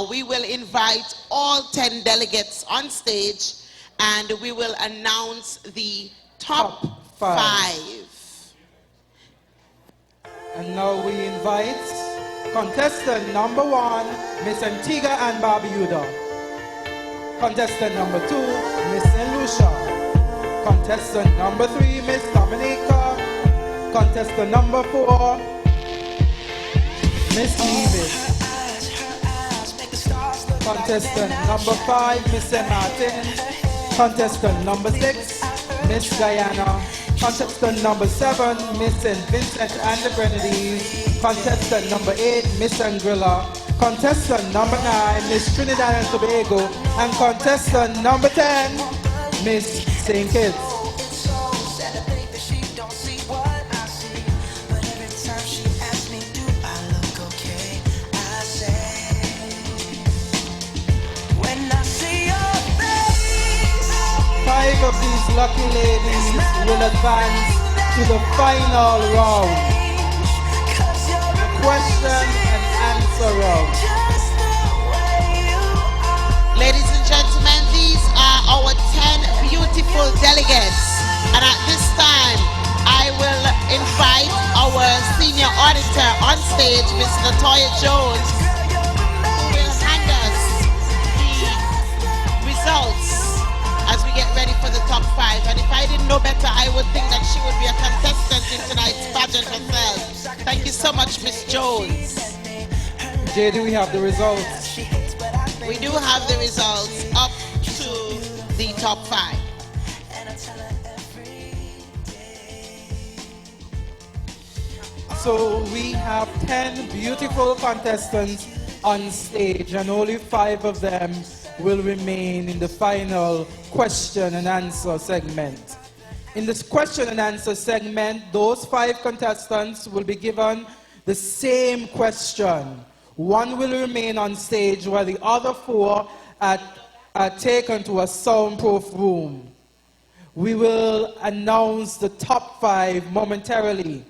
we will invite all 10 delegates on stage and we will announce the top five. And now we invite contestant number 1, Miss Antigua and Barbuda. Contestant number 2, Miss St. Lucia. Contestant number 3, Miss Dominica. Contestant number 4, Miss Davis. Contestant number 5, Miss St. Martin. Contestant number 6, Miss Guyana. Contestant number 7, Miss St. Vincent and the Grenadines. Contestant number 8, Miss Anguilla. Contestant number 9, Miss Trinidad and Tobago. And contestant number 10, Miss St. Kitts. Five of these lucky ladies will advance to the final round, the question and answer round. Ladies and gentlemen, these are our 10 beautiful delegates. And at this time, I will invite our senior auditor on stage, Ms. Latoya Jones, who will hand us the results as we get ready for the top 5. And if I didn't know better, I would think that she would be a contestant in tonight's pageant herself. Thank you so much, Ms. Jones. Jay, do we have the results? We do have the results up to the top 5. So we have 10 beautiful contestants on stage, and only 5 of them will remain in the final question and answer segment. In this question and answer segment, those 5 contestants will be given the same question. One will remain on stage while the other 4 are taken to a soundproof room. We will announce the top 5 momentarily.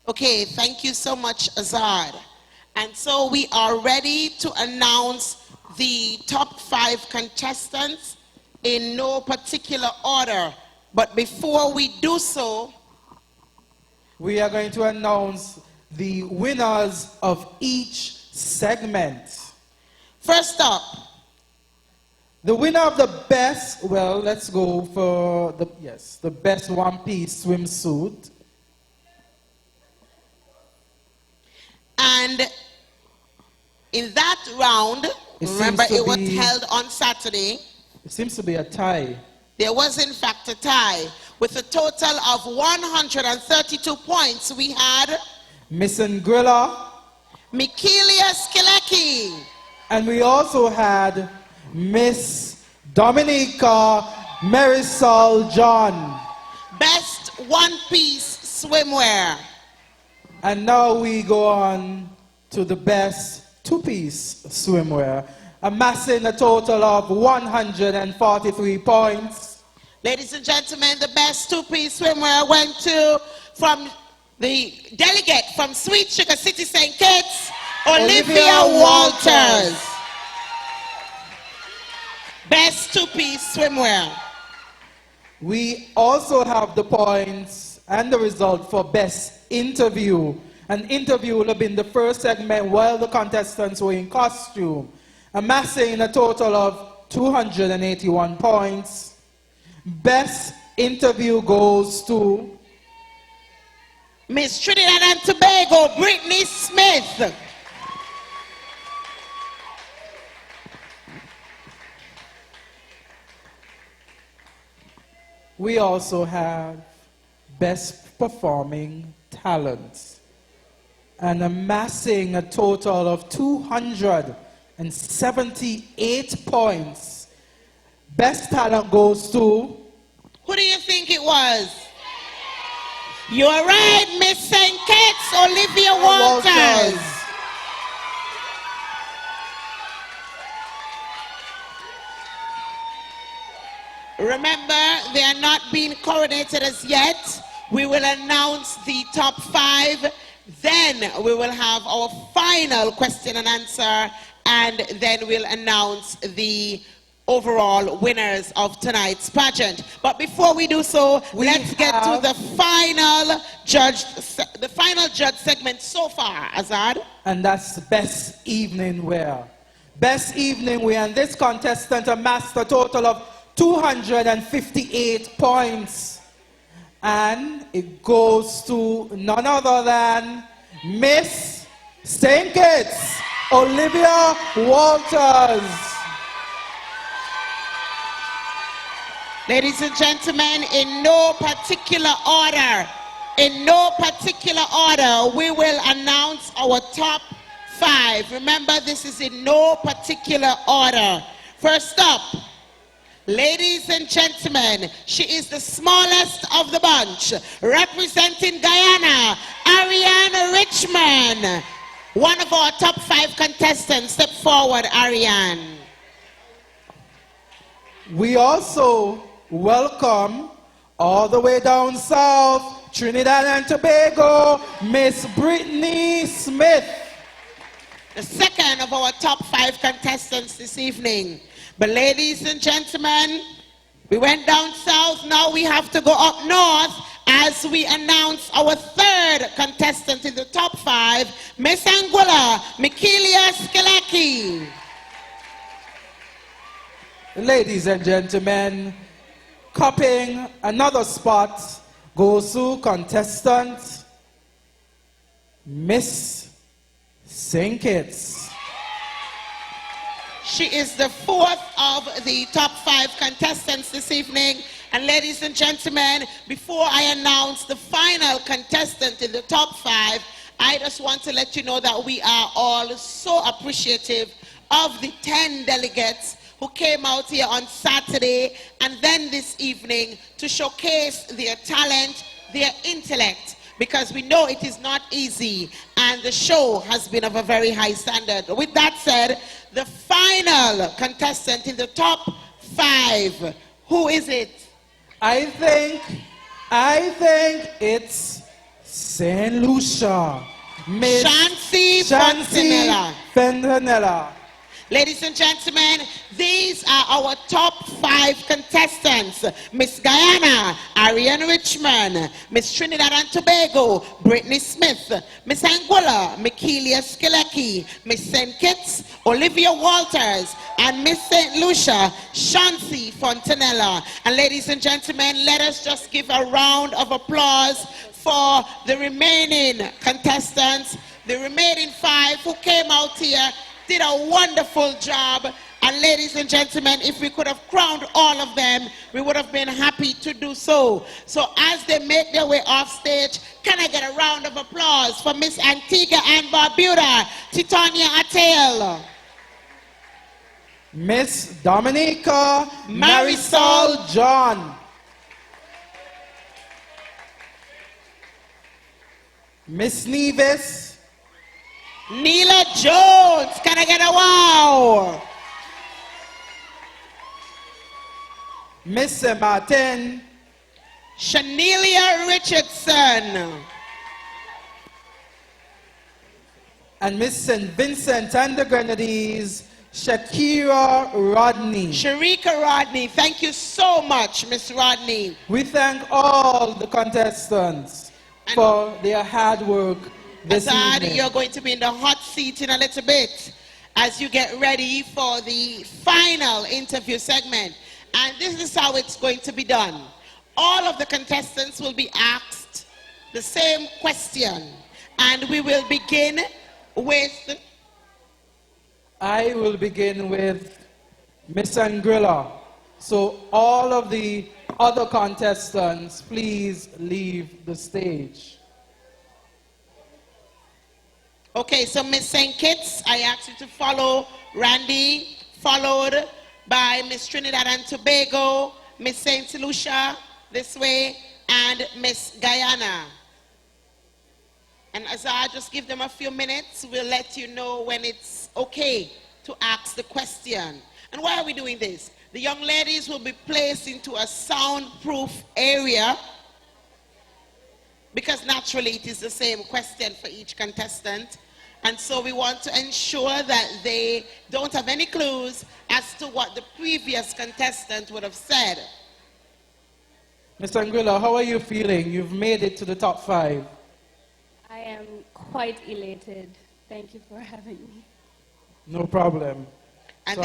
Okay, thank you so much, Azad. And so we are ready to announce the top 5 contestants in no particular order. But before we do so, we are going to announce the winners of each segment. First up, the winner of the best, well, let's go for the best one-piece swimsuit. And in that round, remember it was held on Saturday. It seems to be a tie. There was in fact a tie. With a total of 132 points, we had Miss Anguilla, Mikilia Skileki. And we also had Miss Dominica Marisol John. Best one-piece swimwear. And now we go on to the best two-piece swimwear, amassing a total of 143 points. Ladies and gentlemen, the best two-piece swimwear went to, from the delegate from Sweet Sugar City, St. Kitts, Olivia Walters. Best two-piece swimwear. We also have the points and the result for best interview. An interview will have been the first segment while the contestants were in costume, amassing a total of 281 points. Best interview goes to Miss Trinidad and Tobago, Brittany Smith. We also have best performing talents, and amassing a total of 278 points. Best talent goes to... Who do you think it was? You're right, Miss St. Kitts, Olivia Walters. Remember, they are not being coronated as yet. We will announce the top 5 Then we will have our final question and answer, and then we'll announce the overall winners of tonight's pageant. But before we do so, let's get to the final judge segment so far, Azad. And that's best evening wear. Best evening wear, and this contestant amassed a total of 258 points. And it goes to none other than Miss St. Kitts, Olivia Walters. Ladies and gentlemen, in no particular order, we will announce our top 5. Remember, this is in no particular order. First up, ladies and gentlemen, she is the smallest of the bunch, representing Guyana, Ariane Richmond. One of our top 5 contestants. Step forward, Ariane. We also welcome all the way down south, Trinidad and Tobago, Miss Brittany Smith. The second of our top 5 contestants this evening. But ladies and gentlemen, we went down south, now we have to go up north as we announce our third contestant in the top 5, Miss Anguilla Mikilia Skeleki. Ladies and gentlemen, cupping another spot goes to contestant Miss St. Kitts. She is the 4th of the top 5 contestants this evening. And ladies and gentlemen, before I announce the final contestant in the top 5, I just want to let you know that we are all so appreciative of the 10 delegates who came out here on Saturday and then this evening to showcase their talent, their intellect, because we know it is not easy and the show has been of a very high standard. With that said, the final contestant in the top 5, who is it? I think it's St. Lucia. Miss Shansi Shansi Fontanella. Ladies and gentlemen, these are our top 5 contestants. Miss Guyana, Ariane Richmond. Miss Trinidad and Tobago, Brittany Smith. Miss Anguilla, Mikilia Skeleki. Miss St. Kitts, Olivia Walters. And Miss St. Lucia, Shansi Fontanella. And ladies and gentlemen, let us just give a round of applause for the remaining contestants, the remaining 5 who came out here, did a wonderful job. And ladies and gentlemen, if we could have crowned all of them, we would have been happy to do so. So as they make their way off stage, can I get a round of applause for Miss Antigua and Barbuda, Titania Atale, Miss Dominica Marisol John, Miss Nevis Neela Jones, can I get a wow? Miss Martin Shanelia Richardson, and Miss St. Vincent and the Grenadines, Shakira Rodney. Sharika Rodney, thank you so much, Miss Rodney. We thank all the contestants for their hard work this evening. You're going to be in the hot seat in a little bit as you get ready for the final interview segment. And this is how it's going to be done. All of the contestants will be asked the same question. And we will begin with... I will begin with Miss Anguilla. So all of the other contestants, please leave the stage. Okay, so Miss St. Kitts, I ask you to follow Randy, followed by Miss Trinidad and Tobago, Miss St. Lucia, this way, and Miss Guyana. And as I just give them a few minutes, we'll let you know when it's okay to ask the question. And why are we doing this? The young ladies will be placed into a soundproof area because naturally it is the same question for each contestant. And so we want to ensure that they don't have any clues as to what the previous contestant would have said. Ms. Anguilla, how are you feeling? You've made it to the top 5. I am quite elated. Thank you for having me. No problem. And So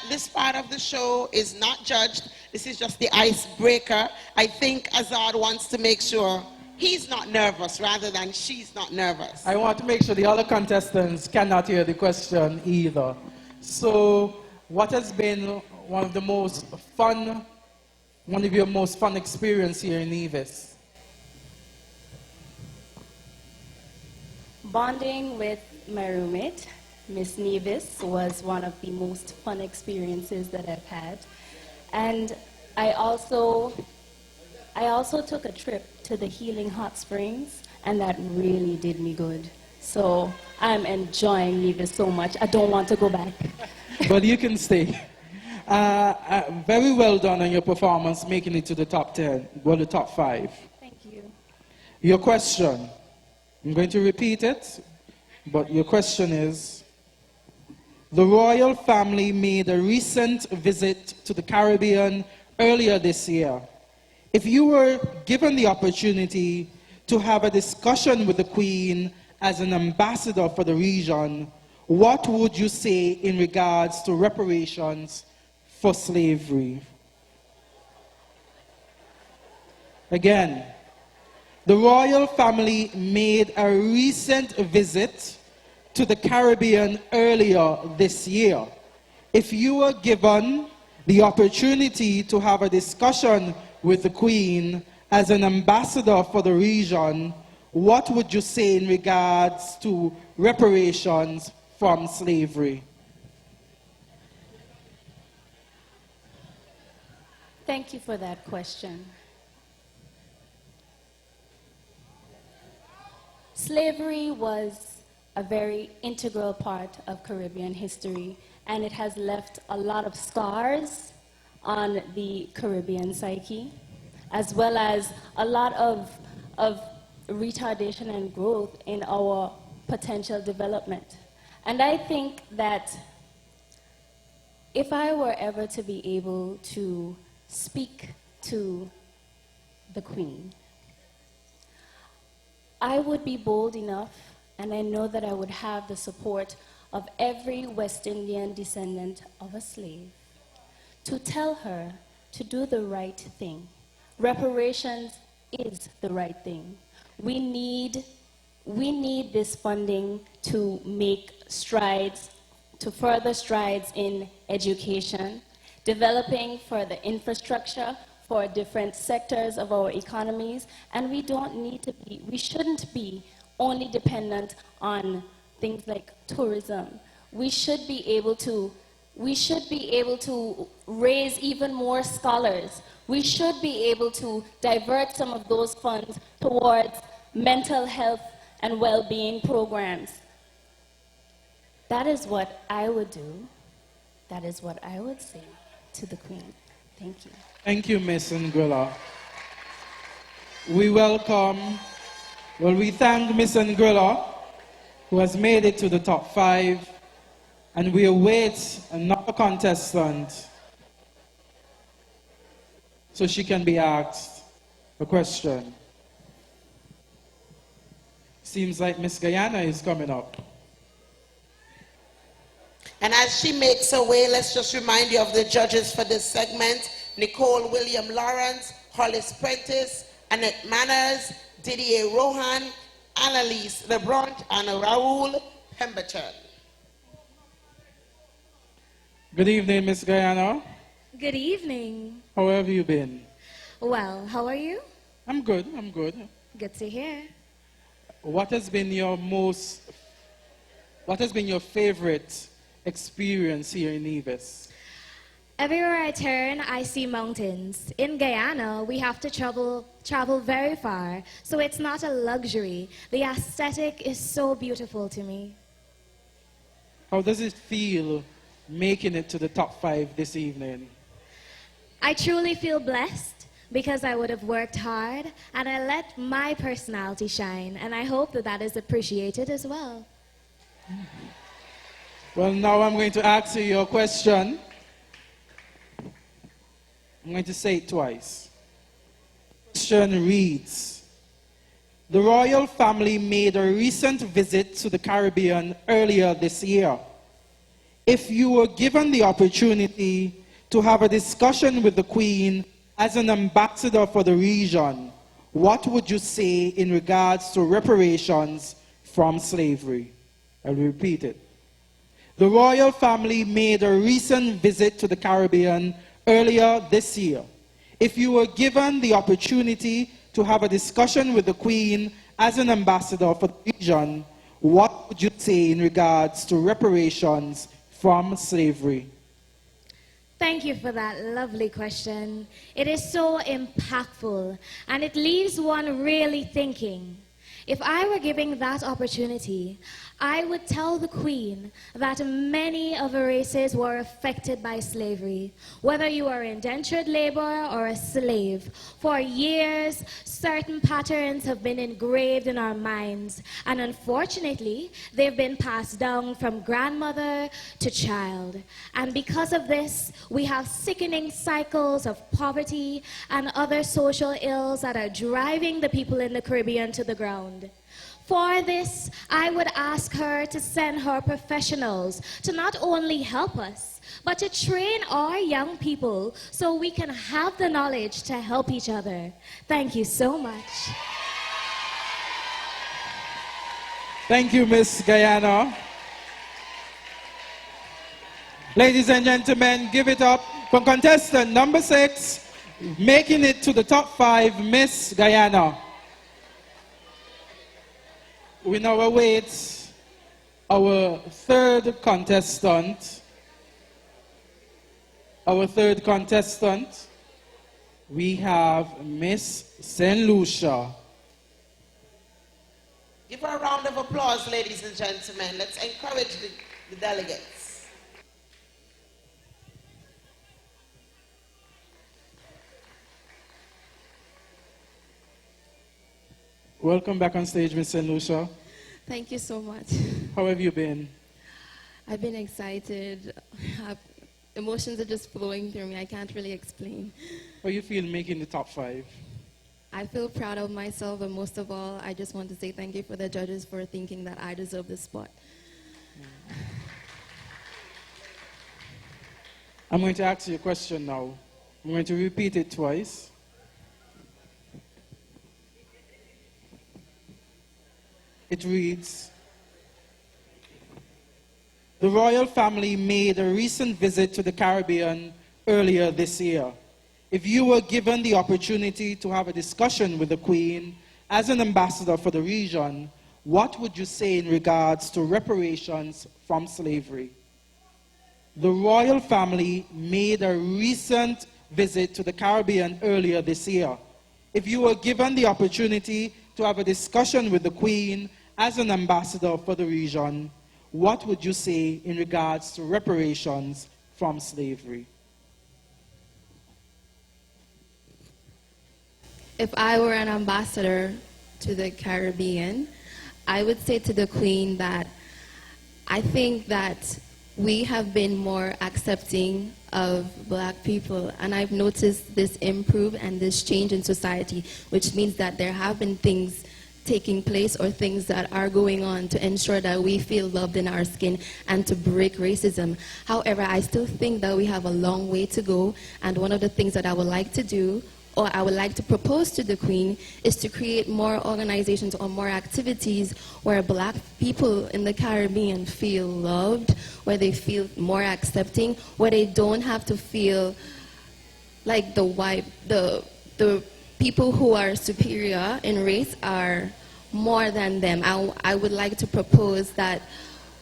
this part of the show is not judged. This is just the icebreaker. I think Azad wants to make sure he's not nervous rather than she's not nervous. I want to make sure the other contestants cannot hear the question either. So, what has been one of your most fun experience here in Nevis? Bonding with my roommate, Miss Nevis, was one of the most fun experiences that I've had. And I also took a trip to the Healing Hot Springs, and that really did me good. So I'm enjoying Nevis so much. I don't want to go back. But you can stay. Very well done on your performance, making it to the top 10, well, the top 5. Thank you. Your question, I'm going to repeat it, but your question is, the royal family made a recent visit to the Caribbean earlier this year. If you were given the opportunity to have a discussion with the Queen as an ambassador for the region, what would you say in regards to reparations for slavery? Again, the royal family made a recent visit to the Caribbean earlier this year. If you were given the opportunity to have a discussion with the Queen as an ambassador for the region, what would you say in regards to reparations from slavery? Thank you for that question. Slavery was a very integral part of Caribbean history, and it has left a lot of scars on the Caribbean psyche, as well as a lot of retardation and growth in our potential development. And I think that if I were ever to be able to speak to the Queen, I would be bold enough, and I know that I would have the support of every West Indian descendant of a slave, to tell her to do the right thing. Reparations is the right thing. We need this funding to make strides, to further strides in education, developing further infrastructure for different sectors of our economies, and we shouldn't be only dependent on things like tourism. We should be able to raise even more scholars. We should be able to divert some of those funds towards mental health and well-being programs. That is what I would do. That is what I would say to the Queen. Thank you. Thank you, Ms. Anguilla. We thank Ms. Anguilla, who has made it to the top 5, and we await another contestant so she can be asked a question. Seems like Miss Guyana is coming up. And as she makes her way, let's just remind you of the judges for this segment: Nicole William Lawrence, Hollis Prentice, Annette Manners, Didier Rohan, Annalise Lebrant, and Raoul Pemberton. Good evening, Miss Guyana. Good evening. How have you been? Well, how are you? I'm good. Good to hear. What has been your favorite experience here in Nevis? Everywhere I turn, I see mountains. In Guyana, we have to travel very far, so it's not a luxury. The aesthetic is so beautiful to me. How does it feel making it to the top 5 this evening? I truly feel blessed because I would have worked hard and I let my personality shine, and I hope that that is appreciated as well. Well, now I'm going to ask you your question. I'm going to say it twice. Question reads, the royal family made a recent visit to the Caribbean earlier this year. If you were given the opportunity to have a discussion with the Queen as an ambassador for the region, what would you say in regards to reparations from slavery? I'll repeat it. The royal family made a recent visit to the Caribbean earlier this year. If you were given the opportunity to have a discussion with the Queen as an ambassador for the region, what would you say in regards to reparations from slavery? Thank you for that lovely question. It is so impactful, and it leaves one really thinking. If I were given that opportunity, I would tell the Queen that many of the races were affected by slavery, whether you are indentured labor or a slave. For years, certain patterns have been engraved in our minds, and unfortunately, they've been passed down from grandmother to child. And because of this, we have sickening cycles of poverty and other social ills that are driving the people in the Caribbean to the ground. For this, I would ask her to send her professionals to not only help us, but to train our young people so we can have the knowledge to help each other. Thank you so much. Thank you, Miss Guyana. Ladies and gentlemen, give it up for contestant number 6, making it to the top 5, Miss Guyana. We now await our third contestant. We have Miss St. Lucia. Give her a round of applause, ladies and gentlemen. Let's encourage the delegates. Welcome back on stage, Miss St. Lucia. Thank you so much. How have you been? I've been excited. Emotions are just flowing through me. I can't really explain. How you feel making the top 5? I feel proud of myself, but most of all, I just want to say thank you for the judges for thinking that I deserve this spot. I'm going to ask you a question now. I'm going to repeat it twice. It reads, the royal family made a recent visit to the Caribbean earlier this year. If you were given the opportunity to have a discussion with the Queen as an ambassador for the region, what would you say in regards to reparations from slavery? The royal family made a recent visit to the Caribbean earlier this year. If you were given the opportunity to have a discussion with the Queen as an ambassador for the region, what would you say in regards to reparations from slavery? If I were an ambassador to the Caribbean, I would say to the Queen that I think that we have been more accepting of Black people, and I've noticed this improve and this change in society, which means that there have been things taking place or things that are going on to ensure that we feel loved in our skin and to break racism. However, I still think that we have a long way to go, and one of the things that I would like to do, or I would like to propose to the Queen, is to create more organizations or more activities where Black people in the Caribbean feel loved, where they feel more accepting, where they don't have to feel like the people who are superior in race are more than them. I would like to propose that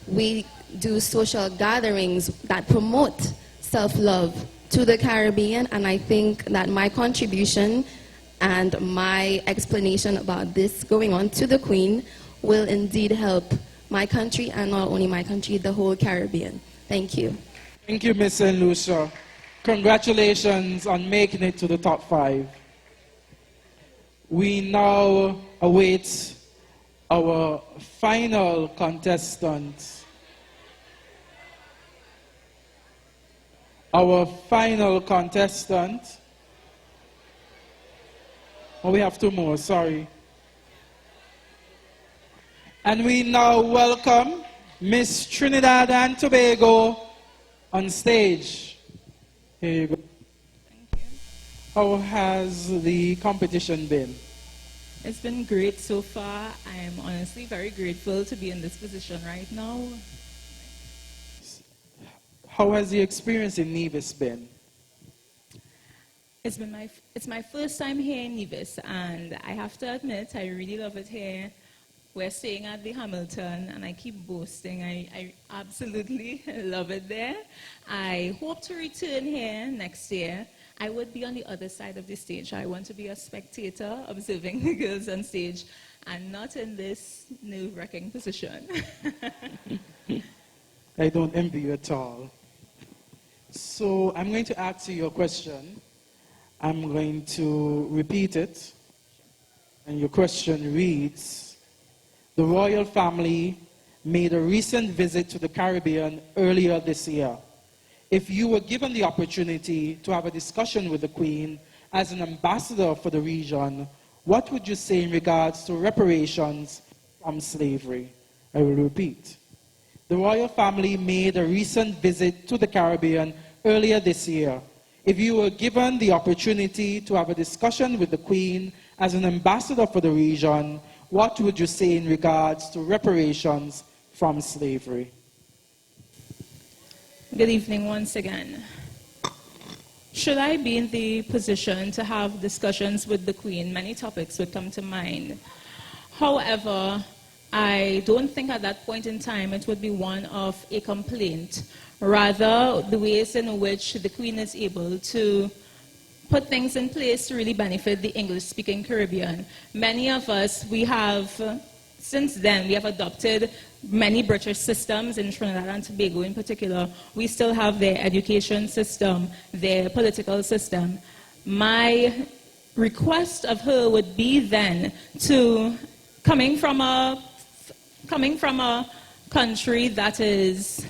we do social gatherings that promote self-love to the Caribbean, and I think that my contribution and my explanation about this going on to the Queen will indeed help my country, and not only my country, the whole Caribbean. Thank you. Thank you, Miss St. Lucia. Congratulations on making it to the top 5. We now await our final contestant. Our final contestant. Oh, we have two more, sorry. And we now welcome Miss Trinidad and Tobago on stage. Here you go. How has the competition been? It's been great so far. I'm honestly very grateful to be in this position right now. How has the experience in Nevis been? It's my first time here in Nevis, and I have to admit, I really love it here. We're staying at the Hamilton, and I keep boasting. I absolutely love it there. I hope to return here next year. I would be on the other side of the stage. I want to be a spectator observing the girls on stage and not in this nerve-wracking position. I don't envy you at all. So I'm going to ask you your question. I'm going to repeat it. And your question reads, the royal family made a recent visit to the Caribbean earlier this year. If you were given the opportunity to have a discussion with the Queen as an ambassador for the region, what would you say in regards to reparations from slavery? I will repeat. The royal family made a recent visit to the Caribbean earlier this year. If you were given the opportunity to have a discussion with the Queen as an ambassador for the region, what would you say in regards to reparations from slavery? Good evening once again. Should I be in the position to have discussions with the Queen, many topics would come to mind. However, I don't think at that point in time it would be one of a complaint. Rather, the ways in which the Queen is able to put things in place to really benefit the English-speaking Caribbean. Many of us, since then, we have adopted many British systems in Trinidad and Tobago in particular. We still have their education system, their political system. My request of her would be then to, coming from a country that is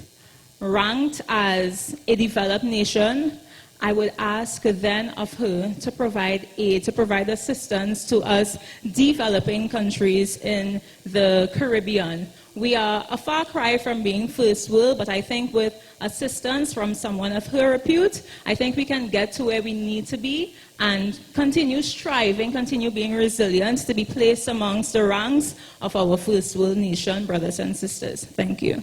ranked as a developed nation, I would ask then of her to provide aid, to provide assistance to us developing countries in the Caribbean. We are a far cry from being first world, but I think with assistance from someone of her repute, I think we can get to where we need to be and continue striving, continue being resilient to be placed amongst the ranks of our first world nation, brothers and sisters. Thank you.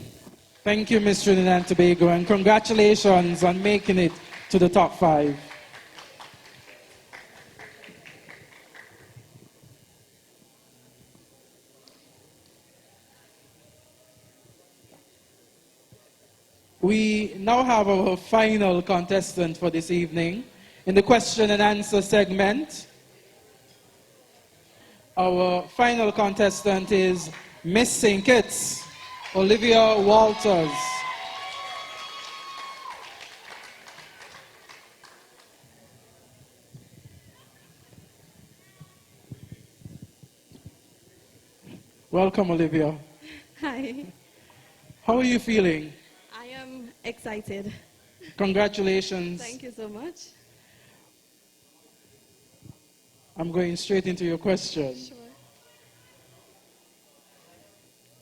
Thank you, Ms. Trinidad and Tobago, and congratulations on making it to the top 5. We now have our final contestant for this evening in the question and answer segment. Our final contestant is Miss St. Kitts, Olivia Walters. Welcome, Olivia. Hi, How are you feeling? I am excited. Congratulations. Thank you so much. I'm going straight into your question. Sure.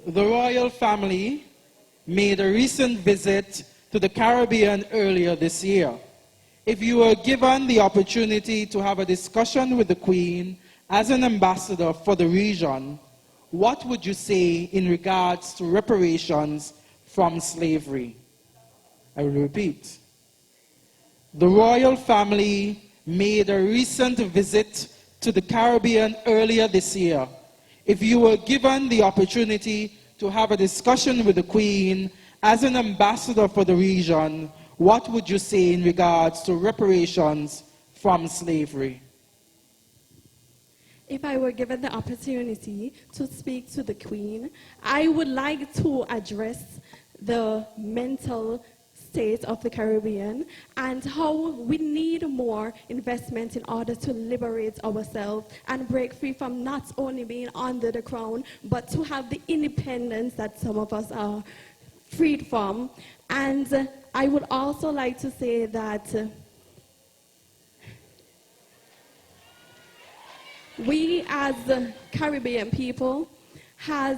The royal family made a recent visit to the Caribbean earlier this year. If you were given the opportunity to have a discussion with the Queen as an ambassador for the region, what would you say in regards to reparations from slavery? I will repeat. The royal family made a recent visit to the Caribbean earlier this year. If you were given the opportunity to have a discussion with the Queen as an ambassador for the region, what would you say in regards to reparations from slavery? If I were given the opportunity to speak to the Queen, I would like to address the mental states of the Caribbean and how we need more investment in order to liberate ourselves and break free from not only being under the crown, but to have the independence that some of us are freed from. And I would also like to say that we as Caribbean people has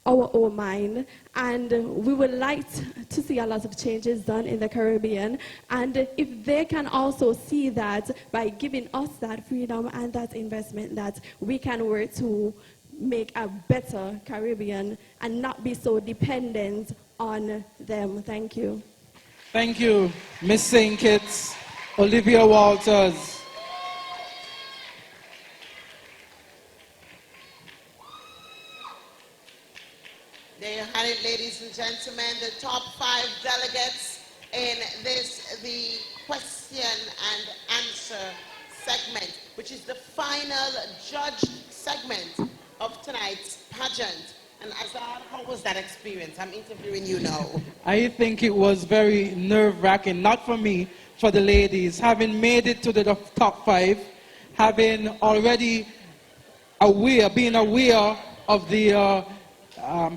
our own mind, and we would like to see a lot of changes done in the Caribbean. And if they can also see that by giving us that freedom and that investment, that we can work to make a better Caribbean and not be so dependent on them. Thank you. Thank you, Miss St. Kitts. Olivia Walters. There you have it, ladies and gentlemen, the top 5 delegates in the question and answer segment, which is the final judged segment of tonight's pageant. And Azar, how was that experience? I'm interviewing you now. I think it was very nerve-wracking, not for me, for the ladies. Having made it to the top 5, having already being aware of the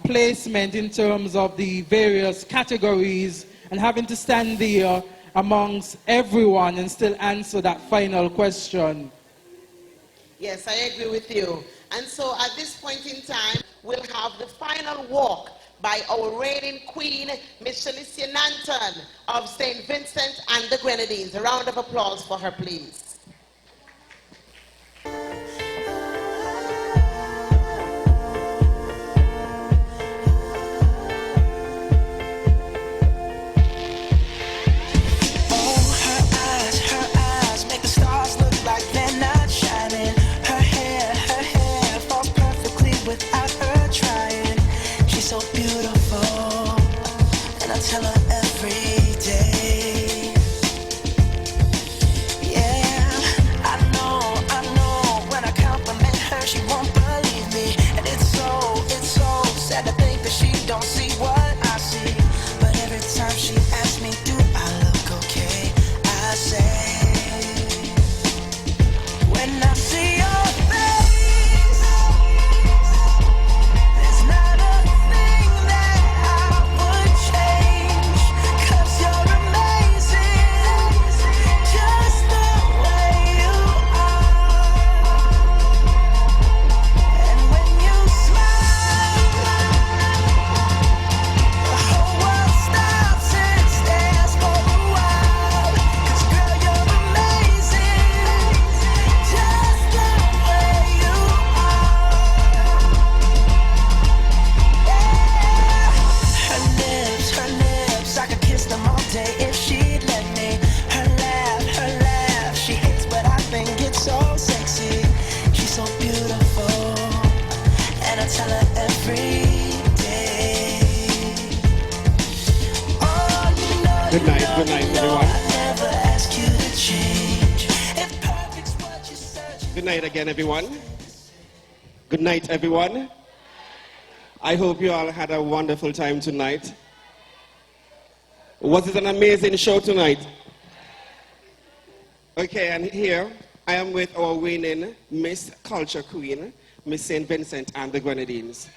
placement in terms of the various categories, and having to stand there amongst everyone and still answer that final question. Yes, I agree with you. And so at this point in time, we'll have the final walk by our reigning queen, Miss Shalicia Nanton of St. Vincent and the Grenadines. A round of applause for her, please. Good night, everyone. Good night again, everyone. Good night, everyone. I hope you all had a wonderful time tonight. Was it an amazing show tonight? Okay, and here I am with our winning Miss Culture Queen, Miss St. Vincent and the Grenadines.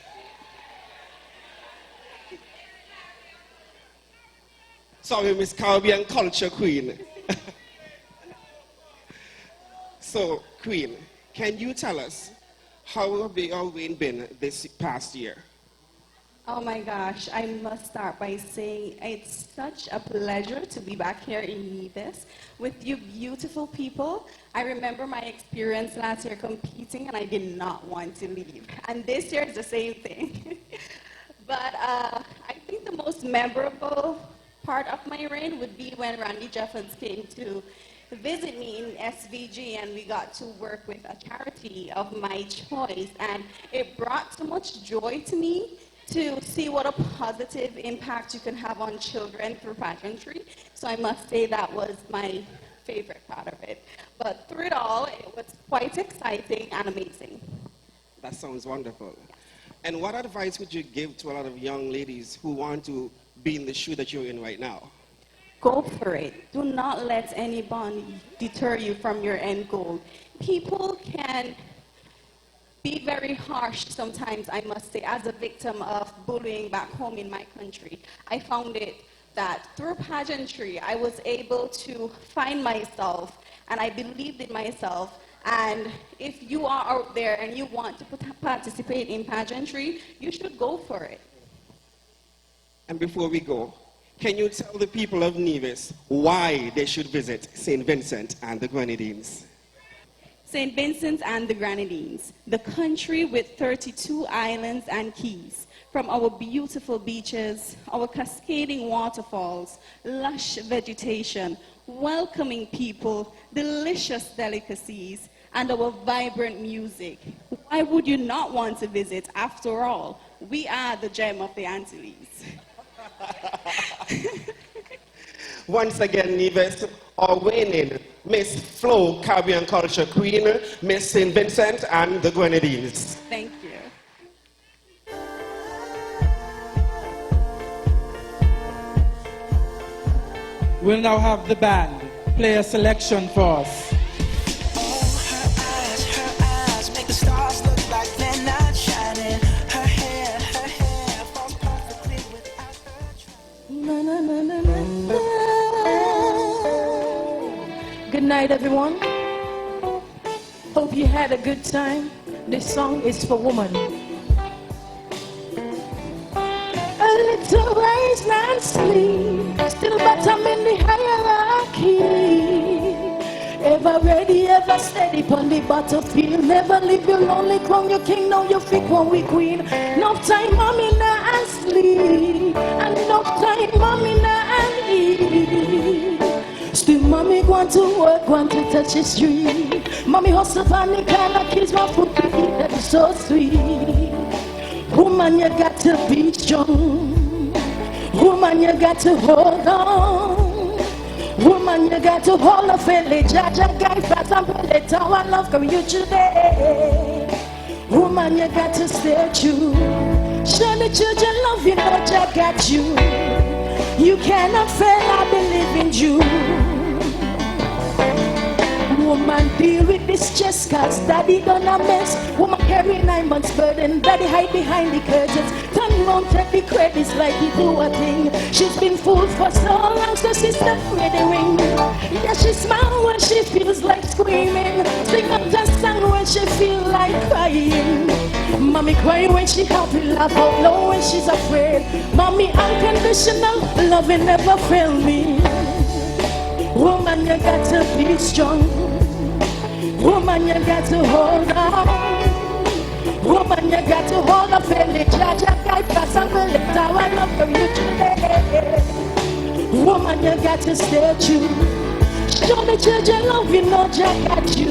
Sorry, Miss Caribbean Culture Queen. So, Queen, can you tell us how big our win been this past year? Oh my gosh, I must start by saying it's such a pleasure to be back here in Nevis with you beautiful people. I remember my experience last year competing and I did not want to leave. And this year is the same thing. But I think the most memorable part of my reign would be when Randy Jeffers came to visit me in SVG and we got to work with a charity of my choice. And it brought so much joy to me to see what a positive impact you can have on children through pageantry. So I must say that was my favorite part of it. But through it all, it was quite exciting and amazing. That sounds wonderful. And what advice would you give to a lot of young ladies who want to be in the shoe that you're in right now? Go for it. Do not let anyone deter you from your end goal. People can be very harsh sometimes, I must say, as a victim of bullying back home in my country. I found it that through pageantry, I was able to find myself, and I believed in myself. And if you are out there and you want to participate in pageantry, you should go for it. And before we go, can you tell the people of Nevis why they should visit St. Vincent and the Grenadines? St. Vincent and the Grenadines, the country with 32 islands and keys. From our beautiful beaches, our cascading waterfalls, lush vegetation, welcoming people, delicious delicacies, and our vibrant music. Why would you not want to visit? After all, we are the gem of the Antilles. Once again, Nevis, our winning Miss Flow Caribbean Culture Queen, Miss St. Vincent and the Grenadines. Thank you. We'll now have the band play a selection for us. Her eyes make the stars look like they're not shining. Her hair falls perfectly without her trying. Na, na, na, na, na, na. Good night, everyone. Hope you had a good time. This song is for women. A little rise and sleep, still bottom in the hierarchy. Ever ready, ever steady upon the battlefield. Never leave you lonely, crown your king, now you fit one we queen. No time, mommy, now and sleep. And no time, mommy, now and eat. Still, mommy want to work, want to touch the street. Mommy hustle for the kind kiss my foot to eat, that is so sweet. Woman, you got to be strong. Woman, you got to hold on. Woman, you got to hold a fairly Jaja guy fast and pull it down. I love coming you today. Woman, you got to stay true. Show the children love you, know Jack got you. You cannot fail, I believe in you. Woman, deal with this chest, cause daddy gonna mess. Woman, carry 9 months burden, daddy hide behind the curtains. Turn around, take the credits like he do a thing. She's been fooled for so long, so she's not ready ring. Yeah, she smile when she feels like screaming. Sing up the song when she feel like crying. Mommy cry when she happy, laugh out loud when she's afraid. Mommy unconditional, loving never fail me. Woman, you got to be strong. Woman, you got to hold on. Woman, you got to hold up and let Jaja guide fast and will let I love from you today. Woman, you got to stay true. Show the children love you, know Jack got you.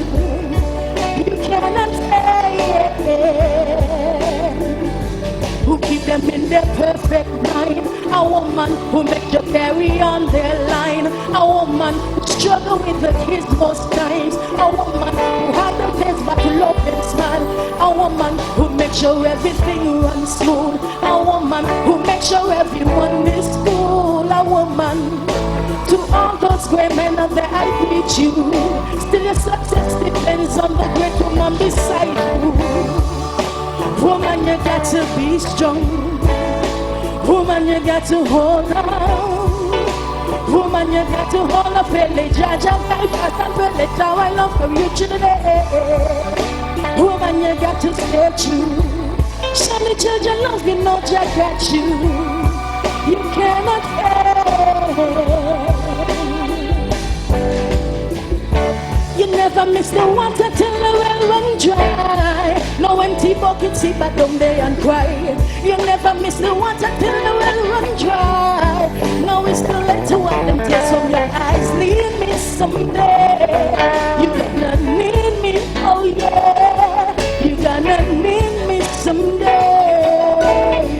You cannot fail. Who keep them in their perfect mind. A woman who make you carry on their line. A woman who struggle with the kids most times. A woman who have the best but to love and smile. A woman who makes sure everything runs smooth. A woman who makes sure everyone is cool. A woman to all those great men out there I beat you. Still your success depends on the great woman beside you. Woman, you got to be strong. Woman, you got to hold on. Woman, you got to hold up and let Jaja fight fast and let it down. I love from you today. Woman, you got to stay true. Show the children love you, know Jack got you. You cannot fail. You never miss the water till the well run dry. No empty bucket, sit back down there and cry. You never miss the water till the well run dry. Now it's too late to wipe them tears from your eyes. Leave me someday. You gonna need me, oh yeah. You gonna need me someday.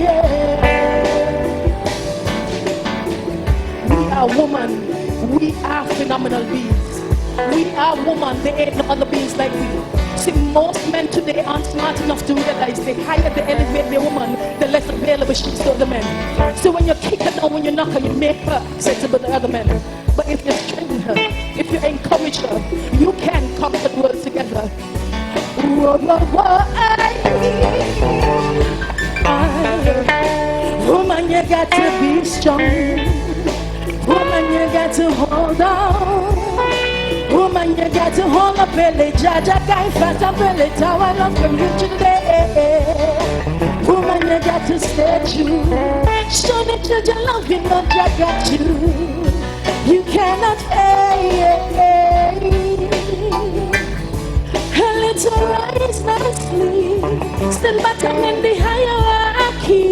Yeah. We are women. We are phenomenal beings. We are women, there ain't no other beings like we. See, most men today aren't smart enough to realize the higher they elevate the woman, the less available she is to the men. So when you kick her down, when you knock her, you make her acceptable to other men. But if you strengthen her, if you encourage her, you can conquer the world together. Whoa, whoa, whoa, woman, you got to be strong. Woman, you got to hold on. Woman, you got to hold up, belly, jaja, guy, fast, and belly, tower, love from you today. Woman, you got to stay true. Show the children love you, not just got you. You cannot fade. A little rise nicely, still bottom in the hierarchy.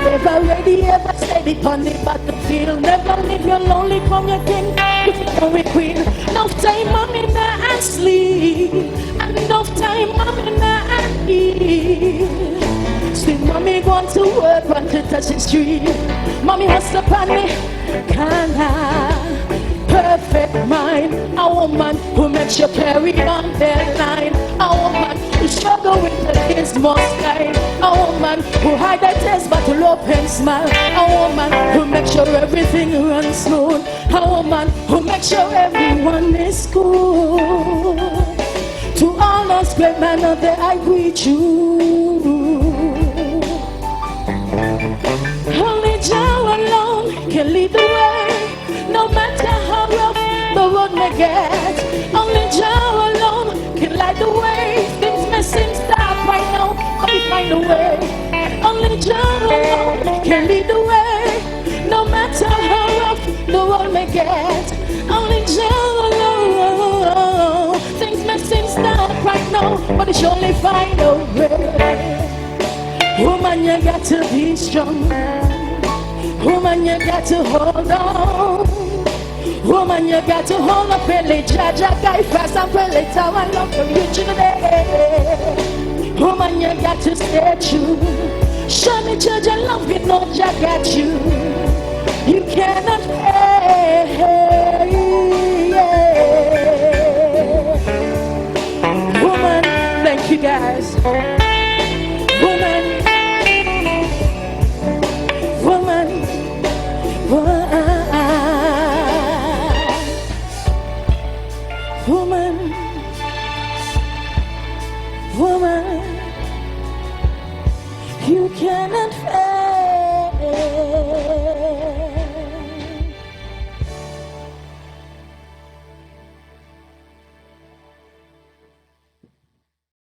Ever ready, ever steady on the battlefield. Never leave you lonely from your king. If you're a queen, enough time I'm in the and sleep. Enough time I'm in the and eat. See, mommy going to work, run to touch the street. Mommy hustle upon me, kinda perfect mind. A woman who makes you carry on their line. A woman who struggle with the kids most time. A woman who hide her tears but will open smile. A woman who makes sure everything runs smooth. A woman who makes sure everyone is cool. To all those great men out there, I greet you. Only Jah alone can lead the way. No matter how rough the road may get, only Jah alone can light the way. Things may seem dark right now, but we find a way. Only Jah alone can lead the way. No matter how rough the road may get, only Jah alone. Things may seem dark right now, but we surely find a way. Woman, you got to be strong. Woman, you got to hold on. Woman, you got to hold up, belly, jaja, guy, fast, and belly, tower, love from you today. Woman, you got to stay true. Show me children love you, no Jah got you. You cannot pay. Woman, thank you guys. Woman, woman, woman, woman,